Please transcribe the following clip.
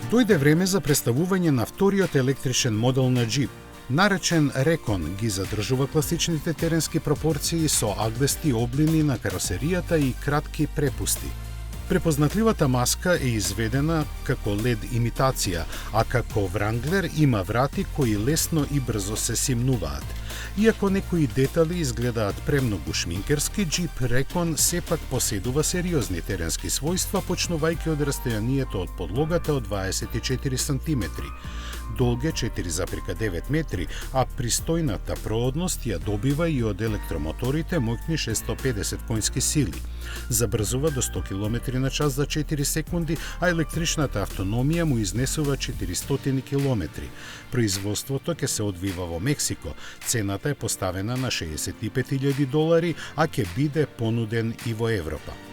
Дојде време за представување на вториот електричен модел на Jeep. Наречен Recon ги задржува класичните теренски пропорции со аглести облини на каросеријата и кратки препусти. Препознатливата маска е изведена како LED имитација, а како Wrangler има врати кои лесно и брзо се симнуваат. Иако некои детали изгледаат премногу шминкерски, Jeep Recon сепак поседува сериозни теренски својства, почнувајќи од растојанието од подлогата од 24 см. Долг е 4,9 метри, а пристојната проодност ја добива и од електромоторите моќни 650 конски сили. Забрзува до 100 км на час за 4 секунди, а електричната автономија му изнесува 400 км. Производството ќе се одвива во Мексико. Цената е поставена на $65,000, а ќе биде понуден и во Европа.